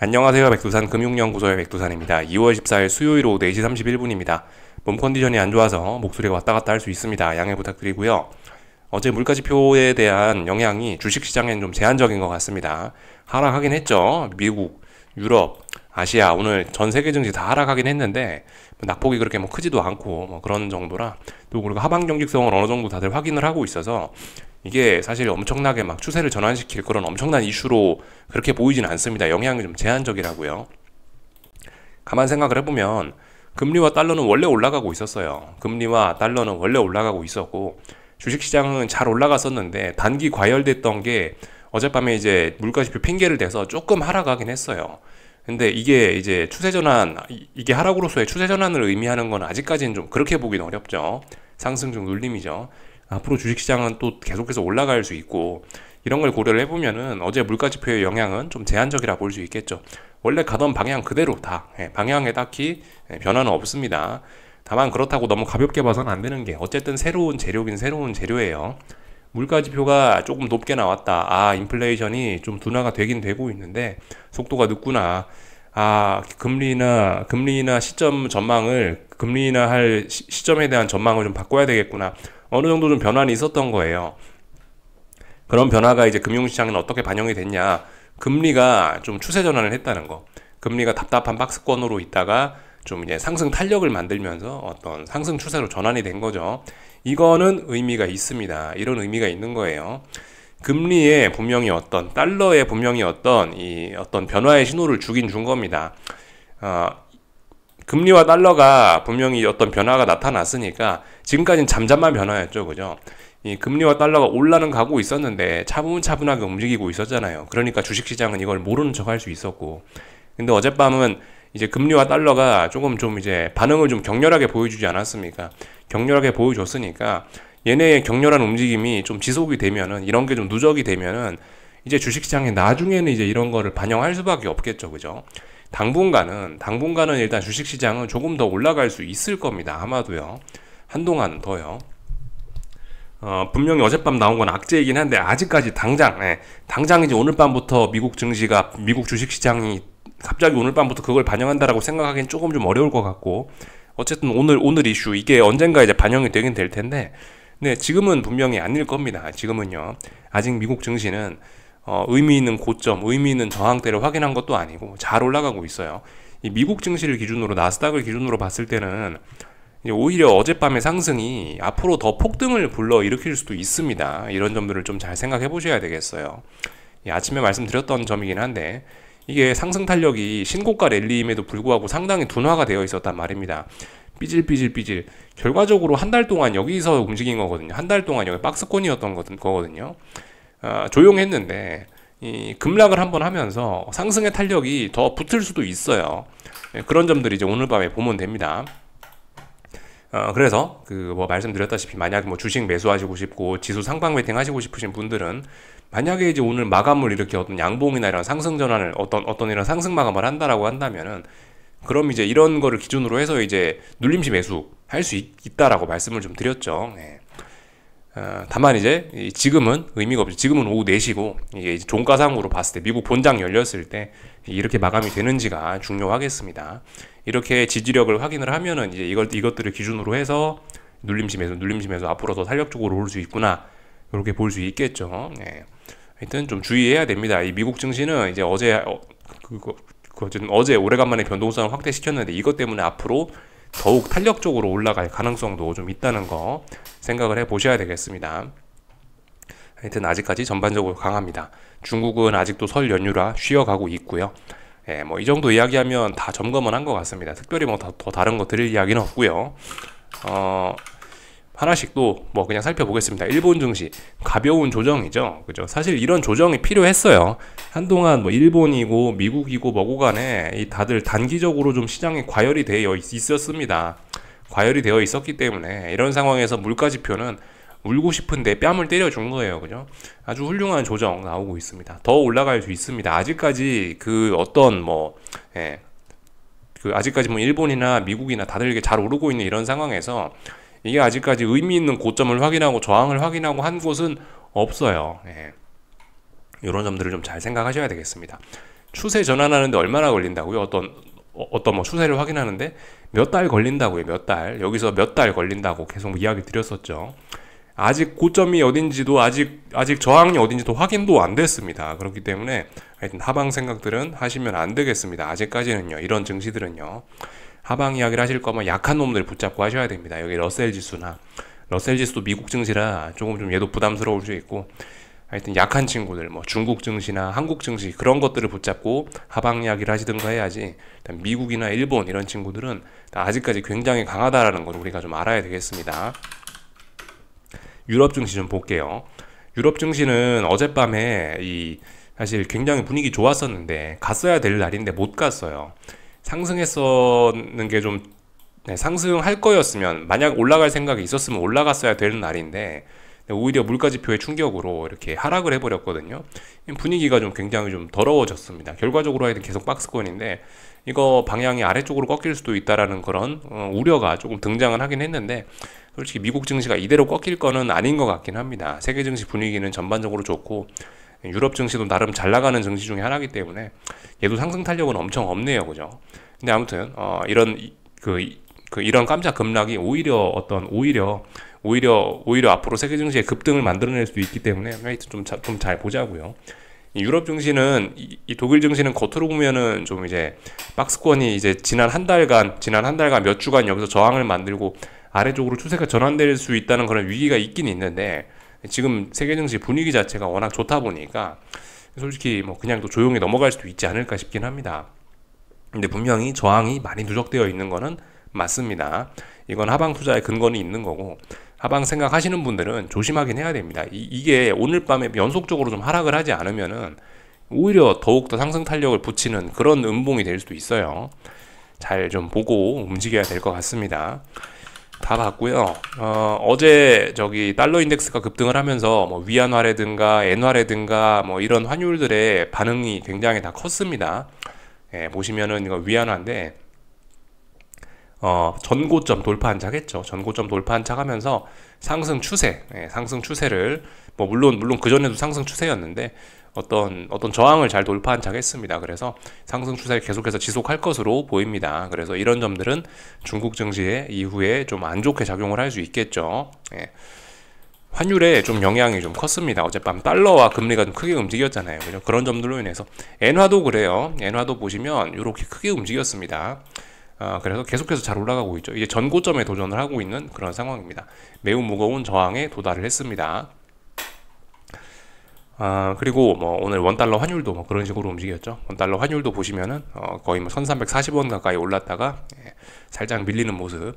안녕하세요. 백두산 금융연구소의 백두산입니다. 2월 14일 수요일 오후 4시 31분입니다. 몸 컨디션이 안 좋아서 목소리가 왔다 갔다 할 수 있습니다. 양해 부탁드리고요. 어제 물가지표에 대한 영향이 주식시장엔 좀 제한적인 것 같습니다. 하락하긴 했죠. 미국, 유럽, 아시아 오늘 전 세계 증시 다 하락하긴 했는데 낙폭이 그렇게 뭐 크지도 않고 뭐 그런 정도라, 또 그리고 하방 경직성을 어느 정도 다들 확인을 하고 있어서 이게 사실 엄청나게 막 추세를 전환시킬 그런 엄청난 이슈로 그렇게 보이진 않습니다. 영향이 좀 제한적이라고요. 가만 생각을 해보면 금리와 달러는 원래 올라가고 있었어요. 금리와 달러는 원래 올라가고 있었고 주식시장은 잘 올라갔었는데 단기 과열됐던 게 어젯밤에 이제 물가지표 핑계를 대서 조금 하락하긴 했어요. 근데 이게 이제 추세전환, 이게 하락으로서의 추세전환을 의미하는 건 아직까지는 좀 그렇게 보기는 어렵죠. 상승 중 눌림이죠. 앞으로 주식시장은 또 계속해서 올라갈 수 있고 이런 걸 고려를 해보면은 어제 물가지표의 영향은 좀 제한적이라 볼 수 있겠죠. 원래 가던 방향 그대로 다 방향에 딱히 변화는 없습니다. 다만 그렇다고 너무 가볍게 봐서는 안 되는 게 어쨌든 새로운 재료긴 새로운 재료예요. 물가지표가 조금 높게 나왔다. 아, 인플레이션이 좀 둔화가 되긴 되고 있는데 속도가 늦구나. 아, 금리나 시점 전망을 금리나 할 시점에 대한 전망을 좀 바꿔야 되겠구나. 어느 정도 좀 변화는 있었던 거예요. 그런 변화가 이제 금융시장에는 어떻게 반영이 됐냐. 금리가 좀 추세 전환을 했다는 거. 금리가 답답한 박스권으로 있다가 좀 이제 상승 탄력을 만들면서 어떤 상승 추세로 전환이 된 거죠. 이거는 의미가 있습니다. 이런 의미가 있는 거예요. 금리에 분명히 달러에 분명히 어떤 변화의 신호를 주긴 준 겁니다. 어, 금리와 달러가 분명히 어떤 변화가 나타났으니까 지금까지는 잠잠한 변화였죠. 그죠? 이 금리와 달러가 올라는 가고 있었는데 차분차분하게 움직이고 있었잖아요. 그러니까 주식시장은 이걸 모르는 척 할 수 있었고. 근데 어젯밤은 이제 금리와 달러가 조금 좀 이제 반응을 좀 격렬하게 보여주지 않았습니까? 격렬하게 보여줬으니까 얘네의 격렬한 움직임이 좀 지속이 되면은, 이런 게 좀 누적이 되면은 이제 주식시장에 나중에는 이제 이런 거를 반영할 수밖에 없겠죠. 그죠? 당분간은 일단 주식시장은 조금 더 올라갈 수 있을 겁니다. 아마도요. 한동안 더요. 분명히 어젯밤 나온 건 악재이긴 한데 아직까지 당장 이제 오늘 밤부터 미국 주식시장이 갑자기 오늘 밤부터 그걸 반영한다라고 생각하기엔 조금 좀 어려울 것 같고, 어쨌든 오늘 이슈 이게 언젠가 이제 반영이 되긴 될 텐데, 네, 지금은 분명히 아닐 겁니다. 지금은요. 아직 미국 증시는 의미 있는 고점, 의미 있는 저항대를 확인한 것도 아니고 잘 올라가고 있어요. 이 미국 증시를 기준으로, 나스닥을 기준으로 봤을 때는 오히려 어젯밤의 상승이 앞으로 더 폭등을 불러일으킬 수도 있습니다. 이런 점들을 좀 잘 생각해 보셔야 되겠어요. 아침에 말씀드렸던 점이긴 한데 이게 상승 탄력이 신고가 랠리임에도 불구하고 상당히 둔화가 되어 있었단 말입니다. 삐질삐질 결과적으로 한 달 동안 여기서 움직인 거거든요. 한 달 동안 여기 박스권이었던 거거든요. 조용했는데 이 급락을 한번 하면서 상승의 탄력이 더 붙을 수도 있어요. 그런 점들이 이제 오늘 밤에 보면 됩니다. 그래서 말씀드렸다시피 만약 주식 매수하시고 싶고 지수 상방 베팅 하시고 싶으신 분들은, 만약에 이제 오늘 마감을 이렇게 어떤 양봉이나 이런 상승 전환을 어떤 이런 상승 마감을 한다라고 한다면은, 그럼 이제 이런 거를 기준으로 해서 이제 눌림시 매수 할 수 있다라고 말씀을 좀 드렸죠. 네. 다만 이제 지금은 의미가 없죠. 지금은 오후 4시고 이게 이제 종가상으로 봤을 때 미국 본장 열렸을 때 이렇게 마감이 되는지가 중요하겠습니다. 이렇게 지지력을 확인을 하면은 이제 이것들을 기준으로 해서 눌림시 매수 앞으로 더 탄력적으로 올 수 있구나, 이렇게 볼 수 있겠죠. 네. 하여튼 좀 주의해야 됩니다. 이 미국 증시는 이제 어제 오래간만에 변동성을 확대시켰는데 이것 때문에 앞으로 더욱 탄력적으로 올라갈 가능성도 좀 있다는 거 생각을 해 보셔야 되겠습니다. 하여튼 아직까지 전반적으로 강합니다. 중국은 아직도 설 연휴라 쉬어가고 있고요. 예, 이 정도 이야기하면 다 점검은 한 것 같습니다. 특별히 더 다른 거 드릴 이야기는 없고요. 하나씩 또 그냥 살펴보겠습니다. 일본 증시 가벼운 조정이죠. 그죠? 사실 이런 조정이 필요했어요. 한동안 일본이고 미국이고 뭐고 간에 다들 단기적으로 좀 시장에 과열이 되어 있었습니다. 과열이 되어 있었기 때문에 이런 상황에서 물가지표는 울고 싶은데 뺨을 때려준 거예요. 그죠? 아주 훌륭한 조정 나오고 있습니다. 더 올라갈 수 있습니다. 아직까지 아직까지 일본이나 미국이나 다들 이렇게 잘 오르고 있는 이런 상황에서 이게 아직까지 의미 있는 고점을 확인하고 저항을 확인하고 한 곳은 없어요. 이런 점들을 좀 잘 생각하셔야 되겠습니다. 추세 전환하는데 얼마나 걸린다고요? 어떤 뭐 추세를 확인하는데 몇 달 걸린다고요. 몇 달. 여기서 몇 달 걸린다고 계속 이야기 드렸었죠. 아직 고점이 어딘지도 아직 저항이 어딘지도 확인도 안 됐습니다. 그렇기 때문에 하여튼 하방 생각들은 하시면 안 되겠습니다. 아직까지는요. 이런 증시들은요. 하방 이야기를 하실 거면 약한 놈들 붙잡고 하셔야 됩니다. 여기 러셀 지수도 미국 증시라 조금 좀 얘도 부담스러울 수 있고, 하여튼 약한 친구들 뭐 중국 증시나 한국 증시 그런 것들을 붙잡고 하방 이야기를 하시든가 해야지. 일단 미국이나 일본 이런 친구들은 아직까지 굉장히 강하다라는 걸 우리가 좀 알아야 되겠습니다. 유럽 증시 좀 볼게요. 유럽 증시는 어젯밤에 사실 굉장히 분위기 좋았었는데 갔어야 될 날인데 못 갔어요. 상승했었는 게 좀 상승할 거였으면, 만약 올라갈 생각이 있었으면 올라갔어야 되는 날인데 오히려 물가지표의 충격으로 이렇게 하락을 해버렸거든요. 분위기가 좀 굉장히 좀 더러워졌습니다. 결과적으로 하여튼 계속 박스권인데 이거 방향이 아래쪽으로 꺾일 수도 있다라는 그런 우려가 조금 등장은 하긴 했는데, 솔직히 미국 증시가 이대로 꺾일 거는 아닌 것 같긴 합니다. 세계 증시 분위기는 전반적으로 좋고 유럽 증시도 나름 잘 나가는 증시 중에 하나이기 때문에 얘도 상승 탄력은 엄청 없네요, 그죠? 근데 아무튼 이런 깜짝 급락이 오히려 앞으로 세계 증시의 급등을 만들어낼 수도 있기 때문에 하여튼 좀 잘 보자고요. 유럽 증시는 이 독일 증시는 겉으로 보면은 좀 이제 박스권이 이제 지난 한 달간 몇 주간 여기서 저항을 만들고 아래쪽으로 추세가 전환될 수 있다는 그런 위기가 있긴 있는데, 지금 세계 증시 분위기 자체가 워낙 좋다 보니까 솔직히 뭐 그냥 또 조용히 넘어갈 수도 있지 않을까 싶긴 합니다. 근데 분명히 저항이 많이 누적되어 있는 거는 맞습니다. 이건 하방 투자의 근거는 있는 거고, 하방 생각하시는 분들은 조심하긴 해야 됩니다. 이게 오늘 밤에 연속적으로 좀 하락을 하지 않으면은 오히려 더욱더 상승 탄력을 붙이는 그런 음봉이 될 수도 있어요. 잘 좀 보고 움직여야 될 것 같습니다. 다 봤고요. 어제 달러 인덱스가 급등을 하면서 뭐 위안화라든가 엔화라든가 뭐 이런 환율들의 반응이 굉장히 다 컸습니다. 보시면은 이거 위안화인데 전고점 돌파 한착했죠. 전고점 돌파 한착하면서 상승 추세를 뭐 물론 그 전에도 상승 추세였는데 어떤 저항을 잘 돌파 한착했습니다. 그래서 상승 추세를 계속해서 지속할 것으로 보입니다. 그래서 이런 점들은 중국 증시에 이후에 좀 안 좋게 작용을 할 수 있겠죠. 환율에 좀 영향이 좀 컸습니다. 어젯밤 달러와 금리가 좀 크게 움직였잖아요. 그죠? 그런 점들로 인해서 엔화도 그래요. 엔화도 보시면 이렇게 크게 움직였습니다. 그래서 계속해서 잘 올라가고 있죠. 이제 전고점에 도전을 하고 있는 그런 상황입니다. 매우 무거운 저항에 도달을 했습니다. 그리고 뭐 오늘 원달러 환율도 뭐 그런 식으로 움직였죠. 원달러 환율도 보시면은 거의 뭐 1340원 가까이 올랐다가 살짝 밀리는 모습.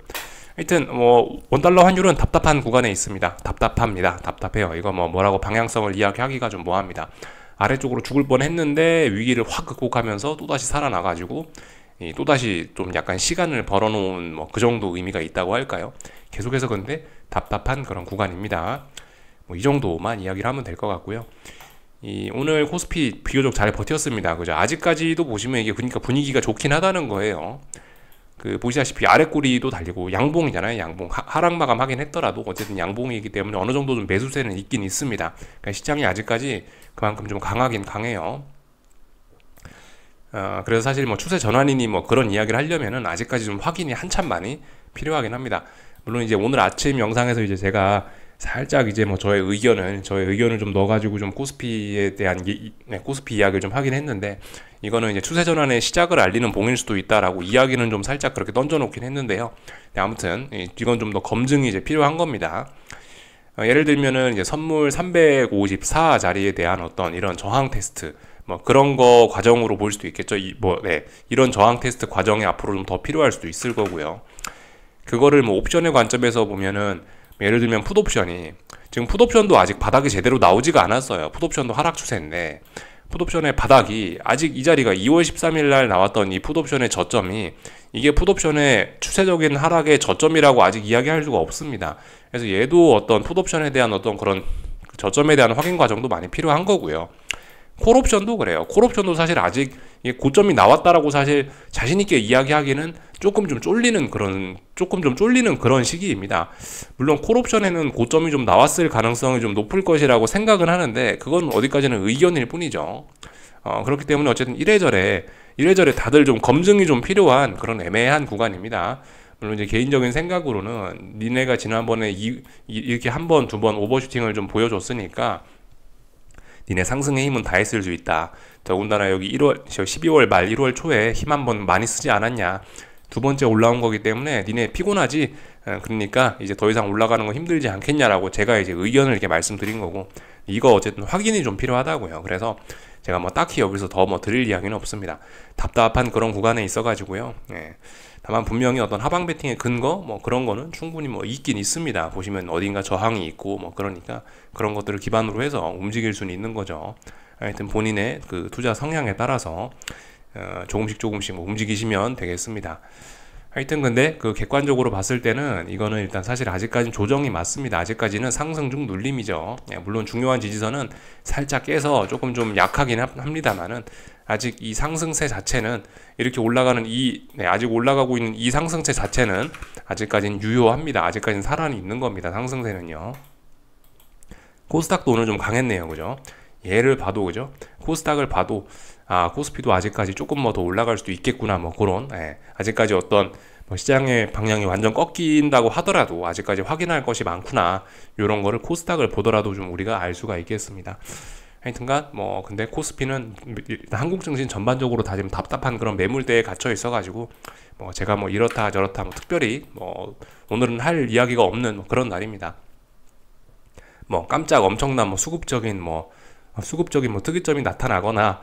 하여튼 뭐 원달러 환율은 답답한 구간에 있습니다. 답답합니다. 답답해요. 이거 뭐라고 방향성을 이야기하기가 좀 뭐합니다. 아래쪽으로 죽을 뻔했는데 위기를 확 극복하면서 또다시 살아나가지고 또다시 좀 약간 시간을 벌어놓은 뭐 그 정도 의미가 있다고 할까요? 계속해서 근데 답답한 그런 구간입니다. 뭐 이 정도만 이야기를 하면 될 것 같고요. 오늘 코스피 비교적 잘 버텼습니다. 그죠? 아직까지도 보시면 이게 그러니까 분위기가 좋긴 하다는 거예요. 보시다시피 아래 꼬리도 달리고 양봉이잖아요. 양봉. 하락 마감하긴 했더라도 어쨌든 양봉이기 때문에 어느 정도 좀 매수세는 있긴 있습니다. 그러니까 시장이 아직까지 그만큼 좀 강하긴 강해요. 그래서 사실 뭐 추세 전환이니 뭐 그런 이야기를 하려면은 아직까지 좀 확인이 한참 많이 필요하긴 합니다. 물론 이제 오늘 아침 영상에서 이제 제가 살짝 이제 뭐 저의 의견을 좀 넣어가지고 좀 코스피에 대한 코스피 이야기를 좀 하긴 했는데, 이거는 이제 추세 전환의 시작을 알리는 봉일 수도 있다라고 이야기는 좀 살짝 그렇게 던져놓긴 했는데요. 아무튼 이건 좀 더 검증이 이제 필요한 겁니다. 예를 들면은 이제 선물 354 자리에 대한 어떤 이런 저항 테스트, 뭐 그런 거 과정으로 볼 수도 있겠죠. 이런 저항 테스트 과정이 앞으로 좀 더 필요할 수도 있을 거고요. 그거를 뭐 옵션의 관점에서 보면은 예를 들면 지금 풋옵션도 아직 바닥이 제대로 나오지가 않았어요. 풋옵션도 하락 추세인데 풋옵션의 바닥이 아직 이 자리가 2월 13일 날 나왔던 이 풋옵션의 저점이 이게 풋옵션의 추세적인 하락의 저점이라고 아직 이야기할 수가 없습니다. 그래서 얘도 어떤 풋옵션에 대한 어떤 그런 저점에 대한 확인 과정도 많이 필요한 거고요. 콜옵션도 그래요. 콜옵션도 사실 아직 고점이 나왔다라고 사실 자신있게 이야기하기는 조금 좀 쫄리는 그런 시기입니다. 물론 콜옵션에는 고점이 좀 나왔을 가능성이 좀 높을 것이라고 생각은 하는데, 그건 어디까지는 의견일 뿐이죠. 그렇기 때문에 어쨌든 이래저래 다들 좀 검증이 좀 필요한 그런 애매한 구간입니다. 물론 이제 개인적인 생각으로는 니네가 지난번에 이렇게 한 번, 두 번 오버슈팅을 좀 보여줬으니까 니네 상승의 힘은 다 했을 수 있다. 더군다나 여기 12월 말 1월 초에 힘 한 번 많이 쓰지 않았냐. 두 번째 올라온 거기 때문에 니네 피곤하지. 그러니까 이제 더 이상 올라가는 거 힘들지 않겠냐라고 제가 이제 의견을 이렇게 말씀드린 거고, 이거 어쨌든 확인이 좀 필요하다고요. 그래서 제가 뭐 딱히 여기서 더 뭐 드릴 이야기는 없습니다. 답답한 그런 구간에 있어가지고요. 예. 다만 분명히 어떤 하방 베팅의 근거 뭐 그런 거는 충분히 뭐 있긴 있습니다. 보시면 어딘가 저항이 있고 뭐 그러니까 그런 것들을 기반으로 해서 움직일 수는 있는 거죠. 하여튼 본인의 그 투자 성향에 따라서 조금씩 뭐 움직이시면 되겠습니다. 하여튼 근데 그 객관적으로 봤을 때는 이거는 일단 사실 아직까지는 조정이 맞습니다. 아직까지는 상승 중 눌림이죠. 물론 중요한 지지선은 살짝 깨서 조금 좀 약하긴 합니다만은 아직 이 상승세 자체는 이렇게 올라가는 아직 올라가고 있는 이 상승세 자체는 아직까지는 유효합니다. 아직까지는 살아는 있는 겁니다. 상승세는요. 코스닥도 오늘 좀 강했네요. 그죠? 얘를 봐도 그죠? 코스닥을 봐도 코스피도 아직까지 조금 뭐 더 올라갈 수도 있겠구나 뭐 그런 아직까지 어떤 뭐 시장의 방향이 완전 꺾인다고 하더라도 아직까지 확인할 것이 많구나 요런 거를 코스닥을 보더라도 좀 우리가 알 수가 있겠습니다. 하여튼간 뭐 근데 코스피는 한국 증시 전반적으로 다 지금 답답한 그런 매물대에 갇혀 있어가지고 뭐 제가 뭐 이렇다 저렇다 뭐 특별히 뭐 오늘은 할 이야기가 없는 뭐 그런 날입니다. 뭐 깜짝 엄청난 뭐 수급적인 뭐 특이점이 나타나거나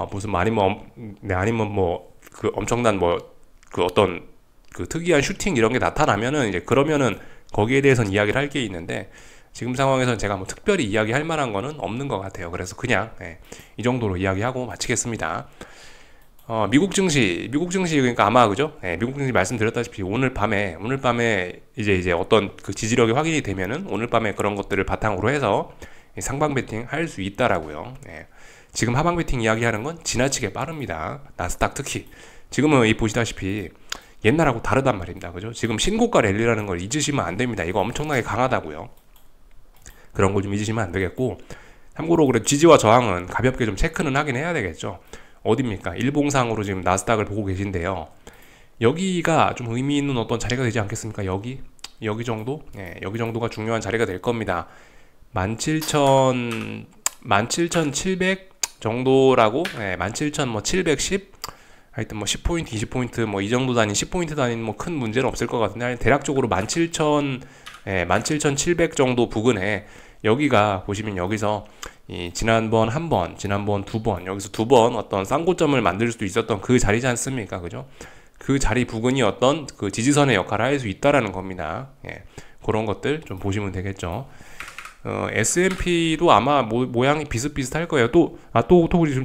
무슨 아니면 뭐 그 엄청난 뭐 그 어떤 그 특이한 슈팅 이런 게 나타나면은 이제 그러면은 거기에 대해서는 이야기를 할 게 있는데 지금 상황에서는 제가 뭐 특별히 이야기할 만한 거는 없는 것 같아요. 그래서 그냥 이 정도로 이야기하고 마치겠습니다. 미국 증시 그러니까 아마 그죠? 미국 증시 말씀드렸다시피 오늘 밤에 이제 어떤 그 지지력이 확인이 되면은 오늘 밤에 그런 것들을 바탕으로 해서 상방 베팅 할 수 있다라고요. 지금 하방 베팅 이야기하는 건 지나치게 빠릅니다. 나스닥 특히 지금은 보시다시피 옛날하고 다르단 말입니다. 그죠? 지금 신고가 랠리라는 걸 잊으시면 안 됩니다. 이거 엄청나게 강하다고요. 그런 걸 좀 잊으시면 안 되겠고, 참고로 그래 지지와 저항은 가볍게 좀 체크는 하긴 해야 되겠죠. 어딥니까? 일봉상으로 지금 나스닥을 보고 계신데요. 여기가 좀 의미 있는 어떤 자리가 되지 않겠습니까? 여기 정도? 여기 정도가 중요한 자리가 될 겁니다. 17,700 정도라고, 17,710 하여튼 뭐 10포인트, 20포인트 뭐 이 정도 단위, 10포인트 단위는 뭐 큰 문제는 없을 것 같은데 대략적으로 17,700 정도 부근에 여기가 보시면 여기서 지난번 한 번, 지난번 두 번, 여기서 두 번 어떤 쌍고점을 만들 수도 있었던 그 자리지 않습니까? 그죠? 그 자리 부근이 어떤 그 지지선의 역할을 할 수 있다라는 겁니다. 그런 것들 좀 보시면 되겠죠. S&P도 아마 모양이 비슷비슷할 거예요. 또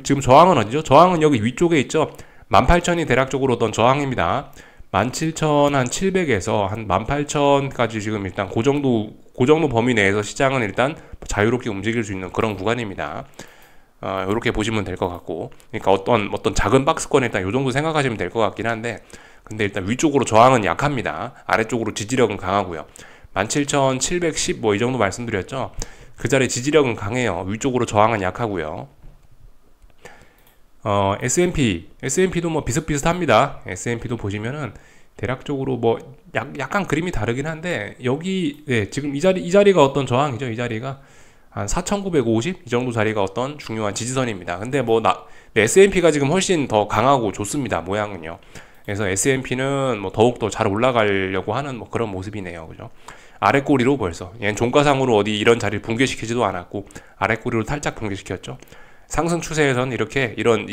지금 저항은 어디죠? 저항은 여기 위쪽에 있죠. 18,000이 대략적으로 어떤 저항입니다. 17,700에서 한 18,000까지 지금 일단 그 정도 범위 내에서 시장은 일단 자유롭게 움직일 수 있는 그런 구간입니다. 이렇게 보시면 될 것 같고, 그러니까 어떤 작은 박스권에 일단 이 정도 생각하시면 될 것 같긴 한데, 근데 일단 위쪽으로 저항은 약합니다. 아래쪽으로 지지력은 강하고요. 17,710 뭐 이 정도 말씀드렸죠. 그 자리 지지력은 강해요. 위쪽으로 저항은 약하고요. S&P도 뭐 비슷비슷합니다. S&P도 보시면은 대략적으로 뭐 약간 그림이 다르긴 한데 여기 지금 이 자리가 어떤 저항이죠. 이 자리가 한 4,950 이 정도 자리가 어떤 중요한 지지선입니다. 근데 S&P가 지금 훨씬 더 강하고 좋습니다. 모양은요. 그래서 S&P는 뭐 더욱더 잘 올라가려고 하는 뭐 그런 모습이네요. 그죠? 아랫꼬리로 벌써 얘는 종가상으로 어디 이런 자리를 붕괴시키지도 않았고 아랫꼬리로 살짝 붕괴시켰죠. 상승 추세에서는 이렇게 이런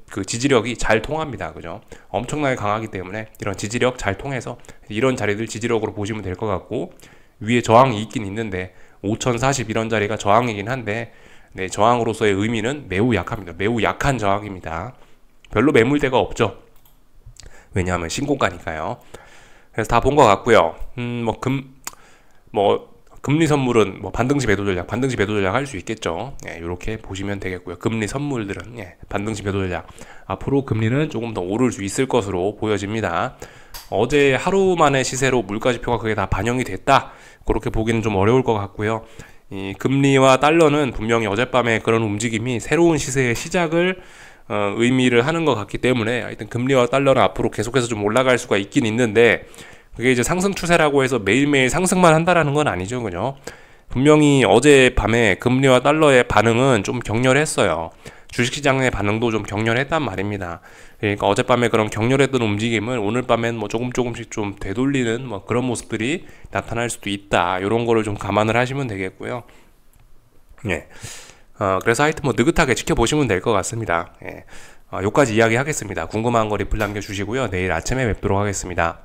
그 지지력이 잘 통합니다. 그죠? 엄청나게 강하기 때문에 이런 지지력 잘 통해서 이런 자리들 지지력으로 보시면 될 것 같고, 위에 저항이 있긴 있는데 5,040 이런 자리가 저항이긴 한데 저항으로서의 의미는 매우 약합니다. 매우 약한 저항입니다. 별로 매물대가 없죠. 왜냐하면 신고가니까요. 그래서 다 본 것 같고요. 금리 선물은 뭐 반등시 배도 전략 할 수 있겠죠. 이렇게 보시면 되겠고요. 금리 선물들은 반등시 배도 전략. 앞으로 금리는 조금 더 오를 수 있을 것으로 보여집니다. 어제 하루 만에 시세로 물가지표가 그게 다 반영이 됐다. 그렇게 보기는 좀 어려울 것 같고요. 이 금리와 달러는 분명히 어젯밤에 그런 움직임이 새로운 시세의 시작을 의미를 하는 것 같기 때문에 하여튼 금리와 달러는 앞으로 계속해서 좀 올라갈 수가 있긴 있는데, 그게 이제 상승 추세라고 해서 매일매일 상승만 한다라는 건 아니죠, 그죠? 분명히 어젯밤에 금리와 달러의 반응은 좀 격렬했어요. 주식시장의 반응도 좀 격렬했단 말입니다. 그러니까 어젯밤에 그런 격렬했던 움직임을 오늘 밤엔 뭐 조금씩 좀 되돌리는 뭐 그런 모습들이 나타날 수도 있다. 이런 거를 좀 감안을 하시면 되겠고요. 예. 그래서 하여튼 뭐 느긋하게 지켜보시면 될 것 같습니다. 예. 요까지 이야기하겠습니다. 궁금한 거 리플 남겨주시고요. 내일 아침에 뵙도록 하겠습니다.